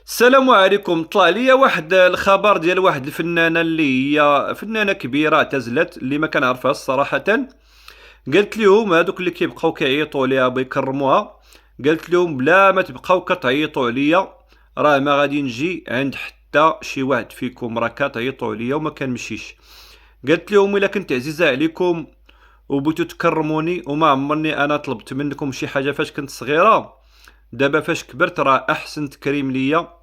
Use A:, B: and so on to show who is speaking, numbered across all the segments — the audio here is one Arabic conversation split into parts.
A: السلام عليكم. طلع لي واحد الخبر ديال واحد الفنانه اللي هي فنانه كبيره اعتزلت، اللي ما كنعرفها صراحه. قالت لهم هذوك اللي كيبقاو كيعيطوا عليها بيكرموها، قالت لهم بلا ما تبقاو كتعيطوا عليا راه ما غادي نجي عند حتى شي واحد فيكم، راه كتعيطوا عليا وما كنمشيش. قالت لهم الا كنت عزيزه عليكم وبغيتو تكرموني، وما عمرني انا طلبت منكم شي حاجه فاش كنت صغيره، دابا فاش كبرت راه احسن تكريم ليا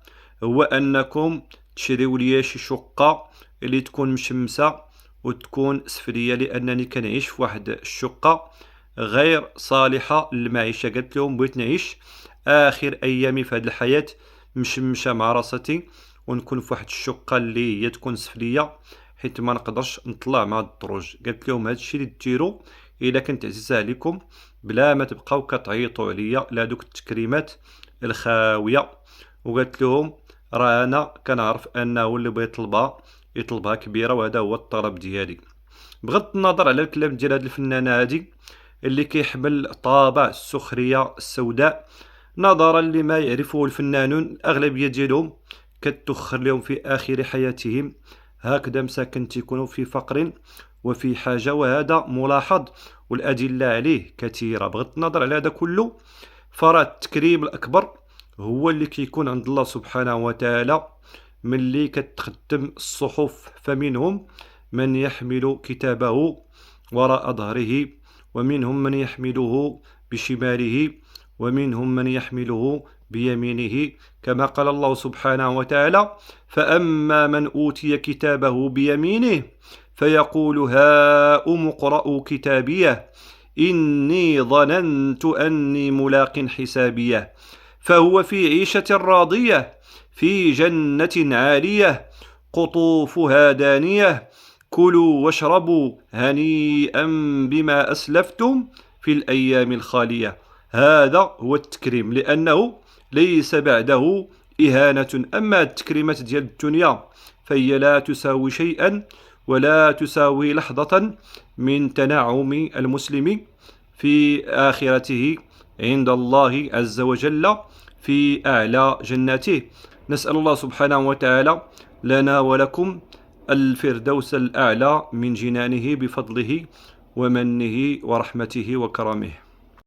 A: هو انكم تشريو ليا شي شقه اللي تكون مشمسه وتكون سفليه، لانني كنعيش في واحد الشقه غير صالحه للمعيشه. قالت لهم بغيت نعيش اخر ايامي في هذه الحياه مشمشه مع راستي، ونكون في واحد الشقه اللي هي تكون سفليه، حيت ما نقدرش نطلع مع الدروج. قالت لهم هذا الشيء اللي ديروا الا كنت عزيزه عليكم بلا ما تبقاو كتعيطوا عليا لهذوك التكريمات الخاويه. وقالت لهم راه انا كنعرف انه اللي بغى يطلبها كبيره، وهذا هو الطلب ديالي. بغض النظر على الكلام ديال هذه الفنانه هذه اللي كيحمل طابع السخريه السوداء، نظرا لما يعرفه الفنانون الاغلبيه ديالهم كتخر لهم في اخر حياتهم هكذا مساكن تيكونوا في فقر وفي حاجه، وهذا ملاحظ والادله عليه كثيره. بغض النظر على هذا كله، فراه التكريم الاكبر هو اللي كيكون عند الله سبحانه وتعالى. ملي كتخدم الصحف فمنهم من يحمل كتابه وراء ظهره، ومنهم من يحمله بشماله، ومنهم من يحمله بيمينه، كما قال الله سبحانه وتعالى: فأما من أوتي كتابه بيمينه فيقول هاؤم اقرءوا كتابيه إني ظننت أني ملاق حسابيه فهو في عيشة راضية في جنة عالية قطوفها دانية كلوا واشربوا هنيئا بما أسلفتم في الأيام الخالية. هذا هو التكريم، لأنه ليس بعده إهانة. أما التكريمات ديال الدنيا فهي لا تساوي شيئا ولا تساوي لحظة من تنعم المسلم في آخرته عند الله عز وجل في أعلى جناته. نسأل الله سبحانه وتعالى لنا ولكم الفردوس الأعلى من جنانه بفضله ومنه ورحمته وكرمه.